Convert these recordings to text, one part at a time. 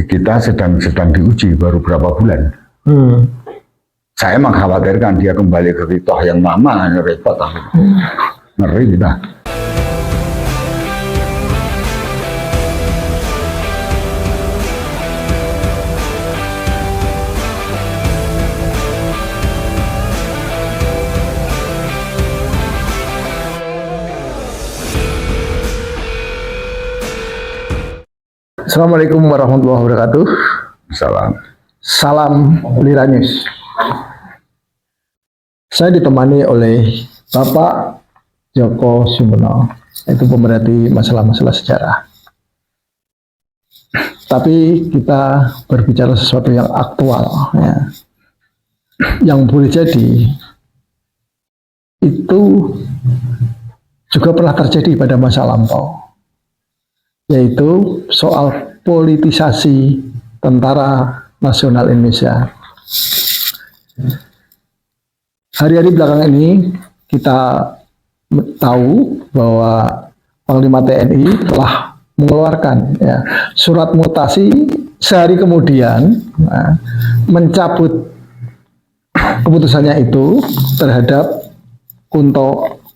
kita sedang diuji baru berapa bulan. Saya mengkhawatirkan dia kembali ke Ritoh yang lama, repot. Ngeri kita. Assalamualaikum warahmatullahi wabarakatuh. Salam Lira News. Saya ditemani oleh Bapak Djoko Sumono, itu pemerhati masalah-masalah sejarah. Tapi kita berbicara sesuatu yang aktual, ya. Yang boleh jadi itu juga pernah terjadi pada masa lampau, yaitu soal politisasi Tentara Nasional Indonesia. Hari-hari belakang ini kita tahu bahwa Panglima TNI telah mengeluarkan surat mutasi sehari kemudian mencabut keputusannya itu terhadap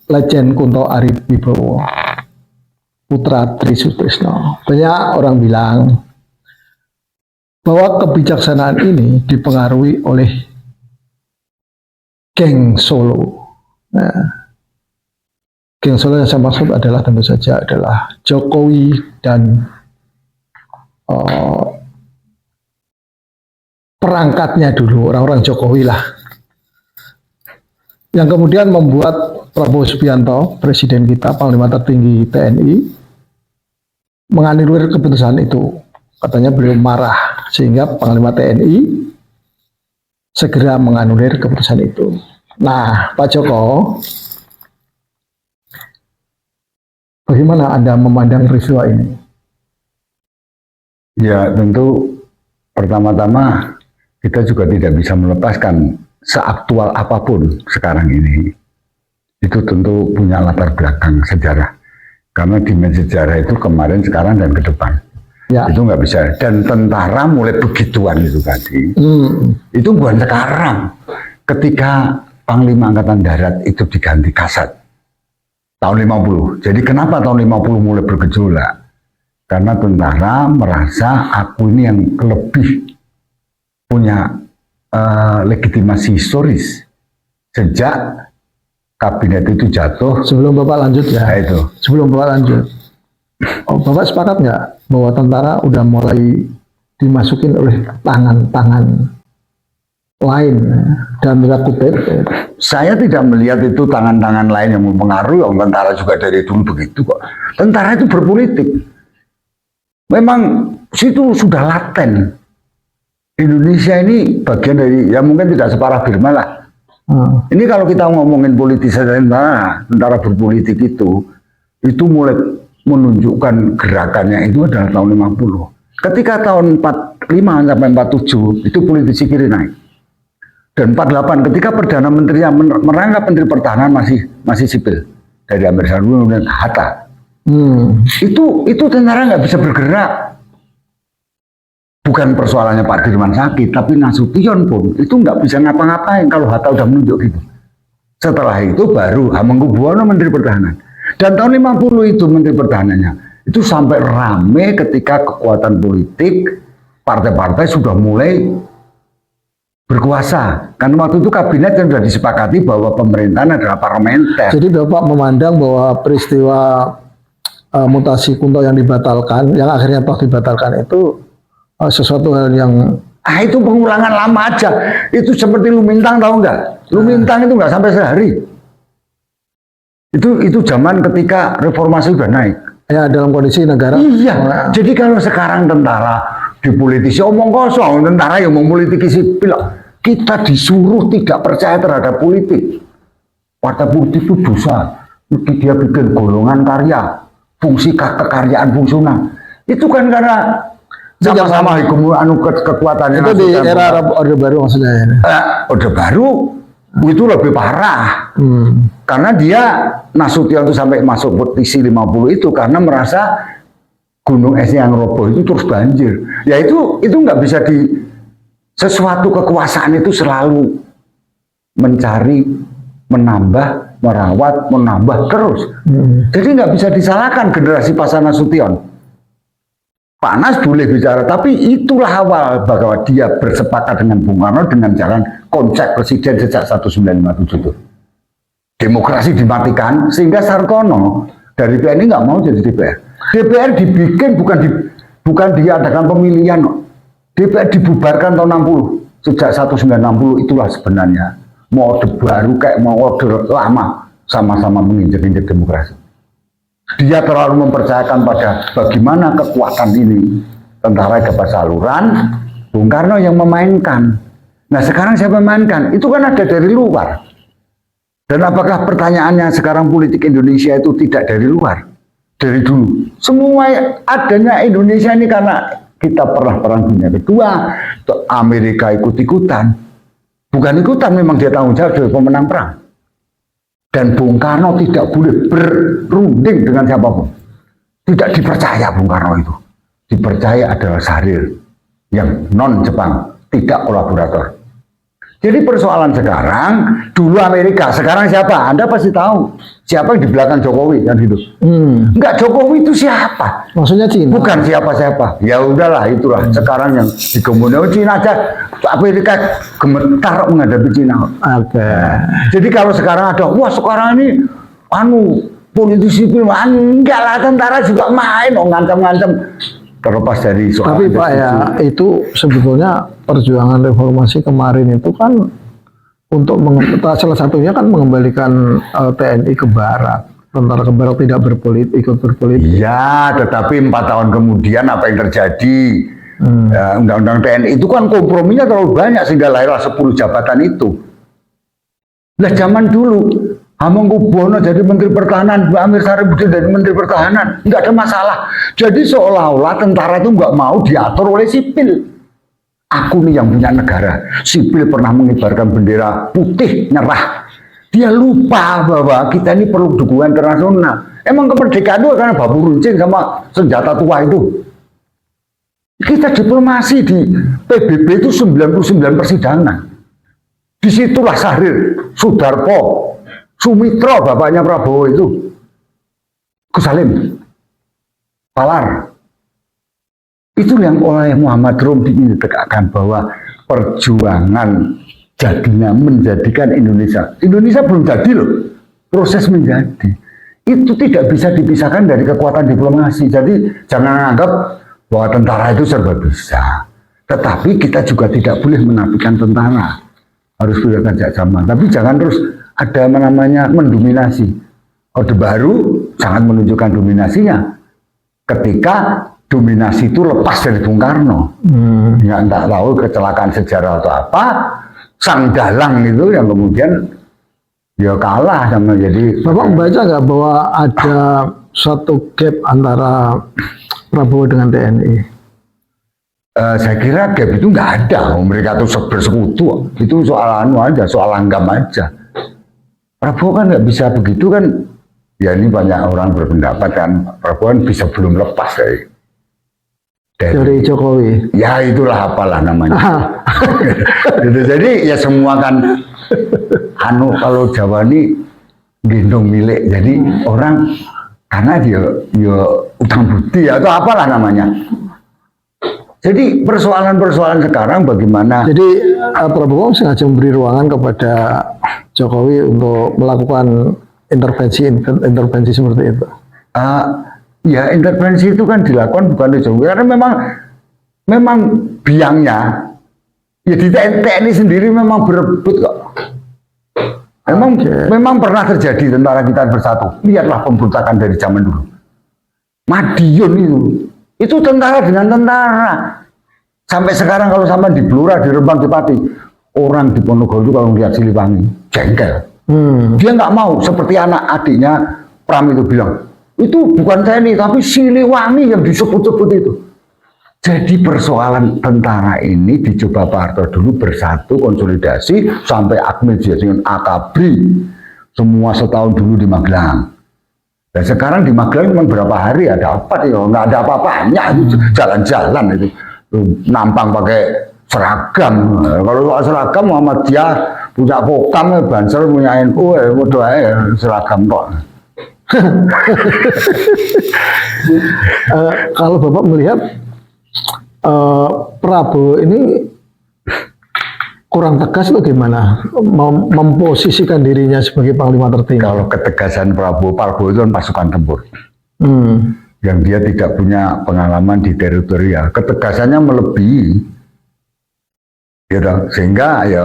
Lejen Kunto Ariwibowo, putra Tri Sutrisno. Banyak orang bilang bahwa kebijaksanaan ini dipengaruhi oleh geng Solo. Geng Solo yang saya maksud adalah tentu saja adalah Jokowi dan perangkatnya dulu, orang-orang Jokowi lah, yang kemudian membuat Prabowo Subianto, presiden kita, Panglima tertinggi TNI, menganulir keputusan itu. Katanya beliau marah sehingga Panglima TNI segera menganulir keputusan itu. Nah, Pak Joko, bagaimana Anda memandang peristiwa ini? Ya, tentu pertama-tama kita juga tidak bisa melepaskan seaktual apapun sekarang ini. Itu tentu punya latar belakang sejarah. Karena dimensi sejarah itu kemarin, sekarang, dan ke depan. Ya. Itu nggak bisa. Dan tentara mulai begituan itu tadi. Itu bukan sekarang. Ketika Panglima Angkatan Darat itu diganti Kasat. Tahun 50. Jadi kenapa tahun 50 mulai bergejolak? Karena tentara merasa aku ini yang lebih punya legitimasi historis. Sejak kabinet itu jatuh. Sebelum Bapak lanjut ya. Nah, itu. Sebelum Bapak lanjut. Bapak sepakat nggak bahwa tentara udah mulai dimasukin oleh tangan-tangan lain dan kutip? Saya tidak melihat itu tangan-tangan lain yang mempengaruhi. Tentara juga dari dulu begitu kok. Tentara itu berpolitik. Memang situ sudah laten. Indonesia ini bagian dari, ya mungkin tidak separah Birma lah. Ini kalau kita ngomongin politisasi tentara berpolitik itu mulai menunjukkan gerakannya itu adalah tahun 50. Ketika tahun 45 sampai 47 itu politisi kiri naik. Dan 48 ketika Perdana Menteri yang merangkap Menteri Pertahanan masih sipil dari Amir Sarwo dan Hatta. Itu tentara nggak bisa bergerak. Bukan persoalannya Pak Dirman sakit, tapi Nasution pun itu nggak bisa ngapa-ngapain kalau Hatta udah menunjuk gitu. Setelah itu baru Hamengkubuwono Menteri Pertahanan. Dan tahun 50 itu Menteri Pertahanannya itu sampai rame ketika kekuatan politik partai-partai sudah mulai berkuasa. Kan waktu itu kabinet yang sudah disepakati bahwa pemerintahan adalah parlementer. Jadi Bapak memandang bahwa peristiwa mutasi Kunto yang dibatalkan, yang akhirnya toh dibatalkan itu sesuatu hal yang itu pengulangan lama aja. Itu seperti Lumintang, tahu nggak? Lumintang itu nggak sampai sehari. Itu zaman ketika reformasi udah naik. Ya, dalam kondisi negara. Iya. Jadi kalau sekarang tentara dipolitisi omong kosong, tentara yang mempolitiki sipil. Kita disuruh tidak percaya terhadap politik. Partai politik itu dosa. Dia bikin golongan karya, fungsi kekaryaan fungsional. Itu kan karena sama-sama hukum kekuatannya. Itu di era Orde Baru maksudnya. Orde Baru itu lebih parah. Karena dia Nasution itu sampai masuk petisi 50 itu karena merasa gunung es yang roboh itu terus banjir. Ya itu nggak bisa sesuatu kekuasaan itu selalu mencari, menambah, merawat, menambah terus. Jadi nggak bisa disalahkan generasi Pak Nasution. Pak Nas boleh bicara, tapi itulah awal bahwa dia bersepakat dengan Bung Karno dengan jalan konsep presiden sejak 1957 itu. Demokrasi dimatikan sehingga Sartono dari PNI nggak mau jadi DPR. DPR dibikin bukan diadakan pemilihan. DPR dibubarkan tahun 60. Sejak 1960 itulah sebenarnya mode baru kayak mode lama sama-sama menginjak-injak demokrasi. Dia terlalu mempercayakan pada bagaimana kekuatan ini tentara kapal saluran, Bung Karno yang memainkan. Nah sekarang siapa memainkan? Itu kan ada dari luar. Dan apakah pertanyaannya sekarang politik Indonesia itu tidak dari luar? Dari dulu. Semua adanya Indonesia ini karena kita pernah perang dunia kedua, Amerika ikut-ikutan. Bukan ikutan, memang dia tanggung jawab sebagai pemenang perang. Dan Bung Karno tidak boleh berunding dengan siapapun. Tidak dipercaya Bung Karno itu. Dipercaya adalah Syahrir yang non-Jepang, tidak kolaborator. Jadi persoalan sekarang, dulu Amerika, sekarang siapa? Anda pasti tahu. Siapa yang di belakang Jokowi kan gitu. Enggak, Jokowi itu siapa? Maksudnya Cina? Bukan siapa-siapa. Ya udahlah, itulah. Sekarang yang digemukan Cina aja. Amerika gemetar menghadapi Cina. Oke. Jadi kalau sekarang ada, wah sekarang ini politisi sipil, enggak lah, tentara juga main, ngancam-ngancam. Terlepas dari soal. Tapi Pak ya, itu sebetulnya perjuangan reformasi kemarin itu kan untuk salah satunya kan mengembalikan TNI ke Barat. Tentara ke Barat tidak ikut berpolitik. Iya, tetapi 4 tahun kemudian apa yang terjadi? Undang-undang TNI itu kan komprominya terlalu banyak sehingga lahirlah 10 jabatan itu. Lah zaman dulu Hamengkubuwono jadi Menteri Pertahanan, Mbak Amir Saripudin jadi Menteri Pertahanan, nggak ada masalah. Jadi seolah-olah tentara itu nggak mau diatur oleh sipil. Aku nih yang punya negara, sipil pernah mengibarkan bendera putih nyerah. Dia lupa bahwa kita ini perlu dukungan internasional. Emang kemerdekaan itu karena babu runcing sama senjata tua itu. Kita diplomasi di PBB itu 99 persidangan. Disitulah Syahrir, Sudarpo, Sumitro, bapaknya Prabowo itu, Gus Salim, Palar. Itu yang oleh Muhammad Rum ditegakkan bahwa perjuangan jadinya menjadikan Indonesia belum jadi loh, proses menjadi. Itu tidak bisa dipisahkan dari kekuatan diplomasi. Jadi jangan anggap bahwa tentara itu serba bisa. Tetapi kita juga tidak boleh menafikan tentara. Harus punya kerja sama. Tapi jangan terus ada namanya mendominasi. Orde Baru sangat menunjukkan dominasinya ketika dominasi itu lepas dari Bung Karno. Nggak tahu kecelakaan sejarah atau apa, Sang Dalang itu yang kemudian ya kalah sama jadi. Bapak membaca nggak bahwa ada suatu gap antara Prabowo dengan TNI? Saya kira gap itu nggak ada. Mereka tuh bersekutu. Itu soal aja, soal langgam aja. Prabowo kan nggak bisa begitu kan. Ya ini banyak orang berpendapat kan. Prabowo kan bisa belum lepas dari Jokowi. Ya itulah apalah namanya. Gitu. Jadi ya semua kan kalau Jawa ini gendong milik. Jadi orang karena dia utang budi atau apalah namanya. Jadi persoalan-persoalan sekarang bagaimana? Jadi Prabowo sengaja memberi ruangan kepada Jokowi untuk melakukan intervensi seperti itu. Ya intervensi itu kan dilakukan bukan oleh Jokowi karena memang biangnya ya di TNI sendiri memang berebut kok. Memang pernah terjadi tentara kita bersatu. Lihatlah pemberontakan dari zaman dulu. Madiun itu tentara dengan tentara. Sampai sekarang kalau sama di Blora, di Rembang, di Pati, orang di Ponorogo itu kalau melihat Siliwangi jengkel. Dia nggak mau seperti anak adiknya Pram itu bilang, itu bukan TNI tapi Siliwangi yang disebut-sebut itu. Jadi persoalan tentara ini dicoba Pak Harto dulu bersatu, konsolidasi sampai Akmil dengan Akabri semua setahun dulu di Magelang. Dan sekarang di Magelang cuma berapa hari ada apa ya? Nggak ada apa-apanya, itu jalan-jalan itu. Nampang pakai seragam. Kalau soal seragam Muhammadiyah punya Pokam, Banser punya NU, udah seragam kok. Kalau Bapak melihat Prabowo ini kurang tegas atau gimana memposisikan dirinya sebagai panglima tertinggi? Kalau ketegasan Prabowo itu kan pasukan tempur. Yang dia tidak punya pengalaman di teritorial. Ketegasannya melebihi. Gitu. Sehingga ya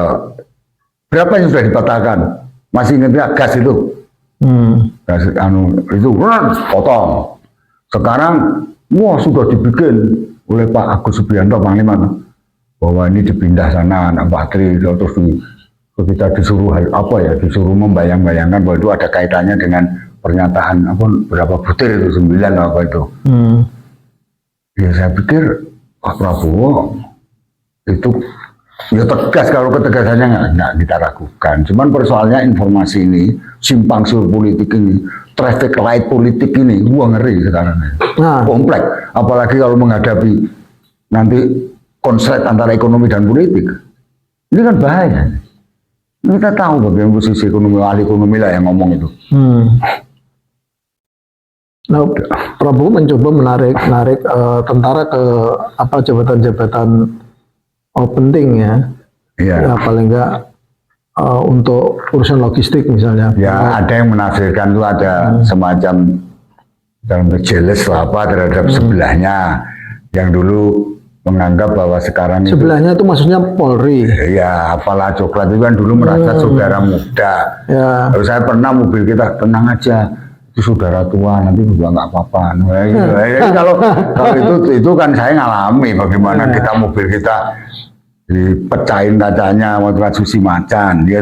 berapa yang sudah dipatahkan? Masih ingat nggak gas itu? Gas itu potong. Sekarang wah sudah dibikin oleh Pak Agus Subianto Panglima bahwa ini dipindah sana anak Patri terus kita disuruh disuruh membayang-bayangkan bahwa itu ada kaitannya dengan pernyataan berapa butir itu 9 apa itu. Ya saya pikir Pak Prabowo itu ya tegas, kalau ketegasannya nggak kita ragukan. Cuman persoalannya informasi ini, simpang siur politik ini, traffic light politik ini, gua ngeri sekarang. Kompleks. Apalagi kalau menghadapi nanti konslet antara ekonomi dan politik. Ini kan bahaya. Kita tahu bagaimana posisi ekonomi, ahli ekonomi lah yang ngomong itu. Nah, Prabowo mencoba menarik tentara ke jabatan-jabatan penting ya. Ya paling enggak untuk urusan logistik misalnya. Ya ada yang menafsirkan itu ada semacam dalam jealous terhadap sebelahnya yang dulu menganggap bahwa sekarang sebelahnya itu maksudnya Polri. Ya, apalah Coklat itu kan dulu merasa saudara muda. Ya. Kalau saya pernah mobil kita tenang aja, itu saudara tua nanti juga nggak apa-apa. Kalau itu kan saya ngalami bagaimana kita mobil kita dipecahin kacanya waktu Susi Macan, dia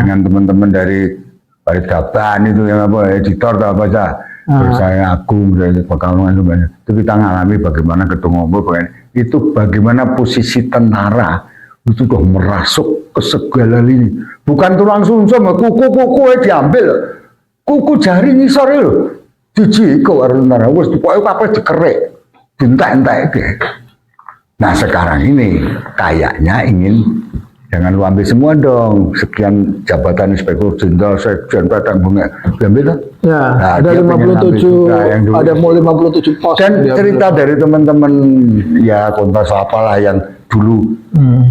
dengan teman-teman dari Barit Gaban itu yang editor atau apa aja. Terus saya Agung dari Pekalongan itu kita ngalami bagaimana ketua umum itu bagaimana posisi tentara itu sudah merasuk ke segala lini. Bukan tulang sumsum, kuku diambil, kuku jari ngisor itu dijiko karo tentara. Wes pokoke apa dikerek, dientek-entek. Nah sekarang ini kayaknya ingin jangan lu ambil semua dong, sekian jabatan inspektur jenderal, sekjen, padang bunga, diambil lah. Ya, nah, ada 57, ada mau 57 pos. Dan cerita dari teman-teman ya kontas apalah yang dulu,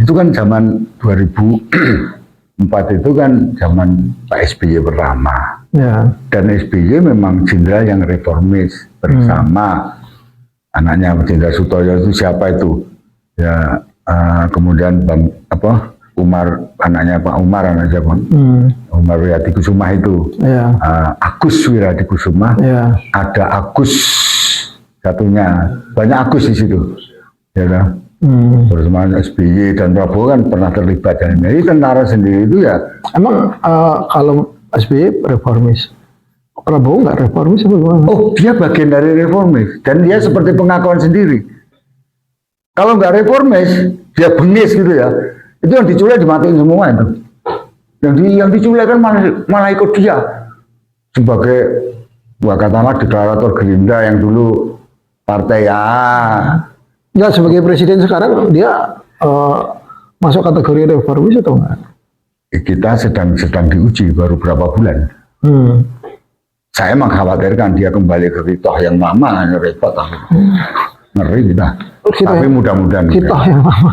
itu kan zaman 2004 itu kan zaman Pak SBY pertama. Ya. Dan SBY memang jenderal yang reformis bersama anaknya Jenderal Sutoyo itu siapa itu? Ya kemudian Umar, anaknya Pak Umar, anaknya Umar Wiradikusuma itu, Agus Wiradikusuma, ada Agus satunya, banyak Agus di situ, ya kan? Bersama SBY dan Prabowo kan pernah terlibat. Jadi tentara sendiri itu ya. Emang kalau SBY reformis, Prabowo nggak reformis apa gimana? Oh, dia bagian dari reformis dan dia seperti pengakuan sendiri. Kalau nggak reformis, dia bengis gitu ya. Itu yang diculik dimatiin semua itu. Yang diculik kan malah ikut dia sebagai katakanlah deklarator Gerindra yang dulu partai ya sebagai presiden sekarang dia masuk kategori reformis atau enggak? Kita sedang diuji baru berapa bulan. Saya mengkhawatirkan dia kembali ke Ritoh yang lama, repot ngeri kita. Tapi mudah-mudahan Ritoh yang lama.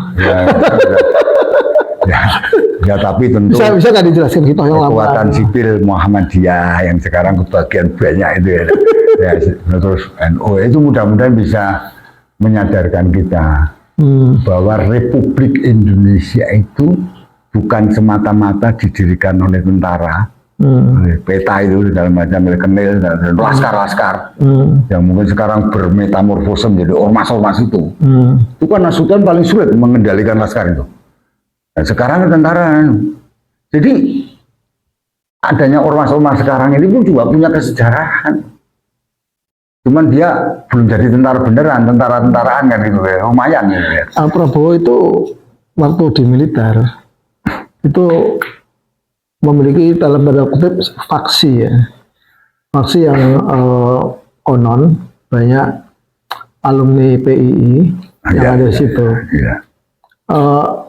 Ya tapi tentu bisa nggak dijelaskan kita yang kekuatan sipil Muhammadiyah yang sekarang kebagian banyak itu ya terus NU itu mudah-mudahan bisa menyadarkan kita bahwa Republik Indonesia itu bukan semata-mata didirikan oleh tentara, oleh peta itu dalam macam kenil dan laskar-laskar yang mungkin sekarang bermetamorfose menjadi ormas-ormas itu. Itu kan Sultan paling sulit mengendalikan laskar itu. Nah, sekarang tentara, jadi adanya ormas-ormas sekarang ini pun juga punya kesejarahan. Cuman dia belum jadi tentara beneran, tentara-tentaraan kan gitu ya, lumayan ya. Prabowo itu waktu di militer itu memiliki dalam tanda kutip faksi ya. faksi yang konon banyak alumni PII yang ada di situ. Ya.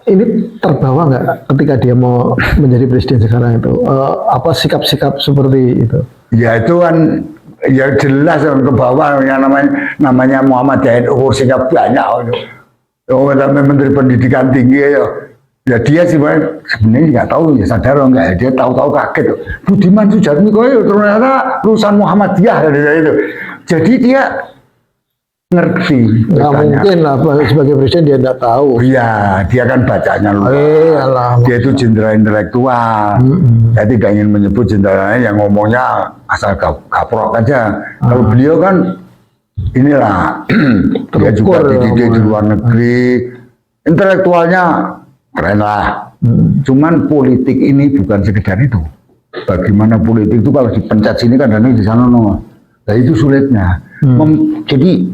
Ini terbawa nggak ketika dia mau menjadi presiden sekarang itu? Apa sikap-sikap seperti itu? Ya itu kan ya jelas ke bawah yang namanya Muhammadiyah NU kursinya banyak. Oh, Menteri Pendidikan Tinggi ya dia sih sebenarnya nggak tahu ya sadar atau enggak, dia tahu-tahu kaget. Budiman Sujatmiko ternyata lulusan Muhammadiyah itu. Jadi dia ngerti. Nggak mungkin lah sebagai presiden dia nggak tahu. Iya, dia kan bacanya lupa. Dia itu jenderal intelektual. Saya tidak ingin menyebut jenderal lain yang ngomongnya asal kaprok aja. Kalau beliau kan inilah dia juga dididik di luar negeri, intelektualnya keren lah. Cuman politik ini bukan sekedar itu. Bagaimana politik itu kalau dipencet sini kan di sana no. Nah itu sulitnya. Jadi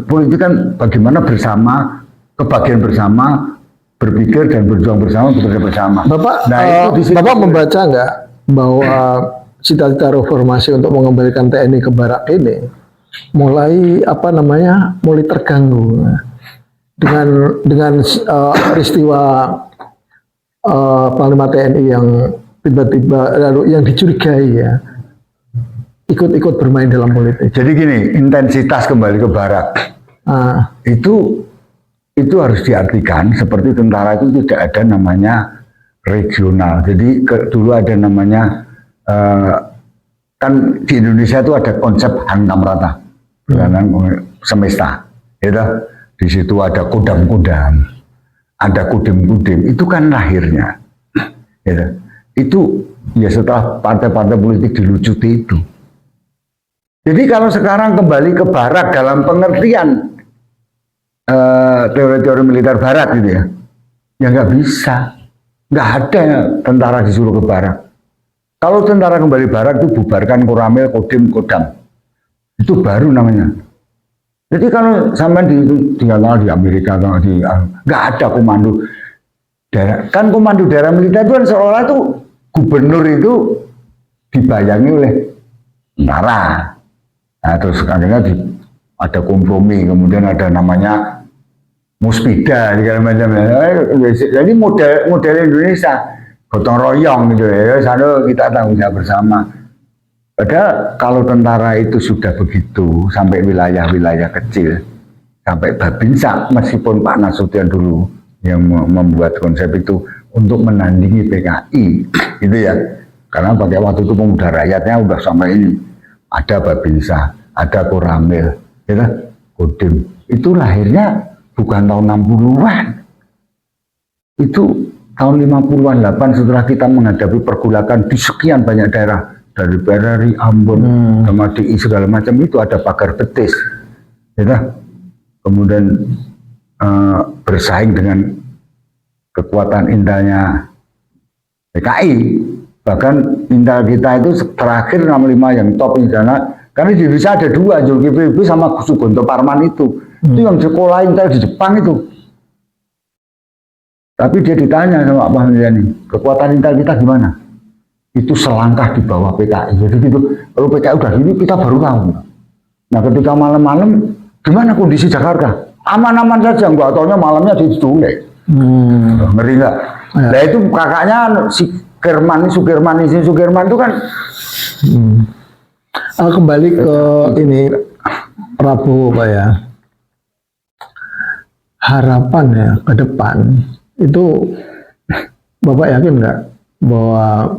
politik kan bagaimana bersama, kebahagiaan bersama, berpikir dan berjuang bersama, bekerja bersama. Bapak, nah, itu Bapak membaca nggak bahwa cita-cita reformasi untuk mengembalikan TNI ke barak ini mulai mulai terganggu dengan peristiwa Panglima TNI yang tiba-tiba lalu yang dicurigai ya ikut-ikut bermain dalam politik. Jadi gini, intensitas kembali ke barak itu harus diartikan seperti tentara itu tidak ada namanya regional. Jadi dulu ada namanya kan di Indonesia itu ada konsep hantam rata, semesta. Gitu. Di situ ada kodam-kodam, ada kudim-kudim. Itu kan lahirnya. Gitu. Itu ya setelah partai-partai politik dilucuti itu. Jadi kalau sekarang kembali ke barak dalam pengertian teori-teori militer barat gitu ya nggak bisa, nggak ada tentara disuruh ke barak. Kalau tentara kembali barak itu bubarkan Koramil, Kodim, Kodam, itu baru namanya. Jadi kalau sampai di Amerika atau nggak ada komando daerah, kan komando daerah militer itu kan seolah itu gubernur itu dibayangi oleh tentara. Nah, terus akhirnya ada kompromi, kemudian ada namanya muspida, segala macam. Jadi model Indonesia gotong royong gitu ya, sana kita tanggung jawab bersama. Padahal kalau tentara itu sudah begitu sampai wilayah-wilayah kecil, sampai Babinsa, meskipun Pak Nasution dulu yang membuat konsep itu untuk menandingi PKI, gitu ya. Karena pada waktu itu pemuda rakyatnya udah sampai ini. Ada Babinsa, ada Koramil, gitu, Kodim. Itu lahirnya bukan tahun 60-an. Itu tahun 50-an 8 setelah kita menghadapi pergulakan di sekian banyak daerah. Dari Perari, Ambon, sama DI segala macam itu ada pagar betis. Gitu. Kemudian bersaing dengan kekuatan intelnya PKI. Bahkan intel kita itu terakhir 65 yang top di sana. Karena di Indonesia ada dua, Zulkifli sama Sugonto Parman itu. Itu yang sekolah intel di Jepang itu. Tapi dia ditanya sama Pak Hamdiani, kekuatan intel kita gimana? Itu selangkah di bawah PKI. Jadi gitu, kalau PKI udah gini kita baru tahu. Nah ketika malam-malam, gimana kondisi Jakarta? Aman-aman saja, nggak taunya malamnya diculik. Ngeri nggak? Ya. Nah itu kakaknya si Sukirman itu kan. Kembali ke ini Prabowo Pak ya. Harapan ya ke depan itu Bapak yakin nggak bahwa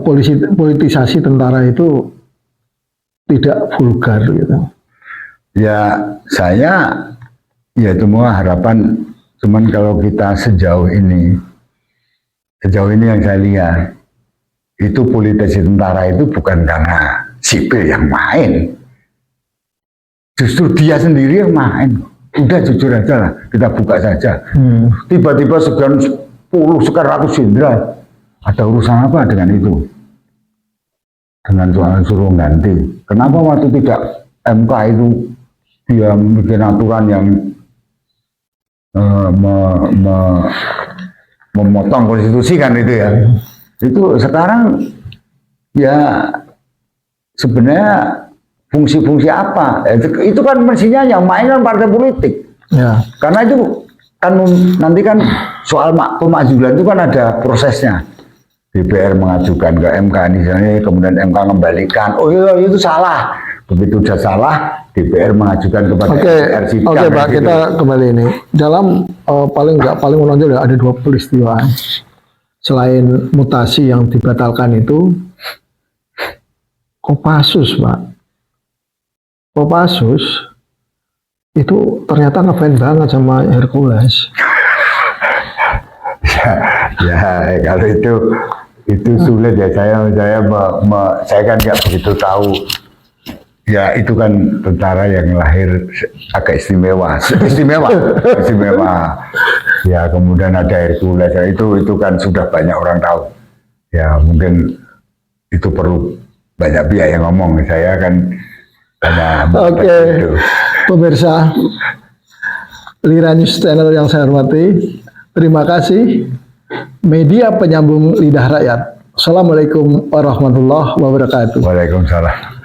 politisasi tentara itu tidak vulgar gitu? Ya saya ya semua harapan, cuman kalau kita sejauh ini yang saya lihat itu politisasi tentara itu bukan karena sipil yang main, justru dia sendiri yang main. Udah jujur aja lah, kita buka saja. Tiba-tiba sekian 100 jenderal, ada urusan apa dengan itu? Dengan soal suruh ganti. Kenapa waktu tidak MK itu dia bikin aturan yang memotong konstitusi kan itu ya? Itu sekarang ya sebenarnya fungsi-fungsi apa? Itu kan mestinya yang main kan partai politik. Ya. Karena itu kan nanti kan soal pemakzulan itu kan ada prosesnya. DPR mengajukan ke MK misalnya, kemudian MK mengembalikan. Oh iya itu salah. Begitu sudah salah, DPR mengajukan kepada MPR sidang. Oke, Pak, gitu. kita kembali ini. Dalam paling menonjol ada 2 peristiwa. Selain mutasi yang dibatalkan itu, Kopassus, Pak. Kopassus itu ternyata ngefans banget sama Hercules. Ya, kalau itu sulit ya, saya kan nggak begitu tahu. Ya itu kan tentara yang lahir agak istimewa. Ya kemudian ada Hercules, ya, itu kan sudah banyak orang tahu. Ya mungkin itu perlu banyak pihak yang ngomong. Saya kan hanya Oke, pemirsa Lira News Channel yang saya hormati, terima kasih media penyambung lidah rakyat. Assalamualaikum warahmatullahi wabarakatuh. Waalaikumsalam.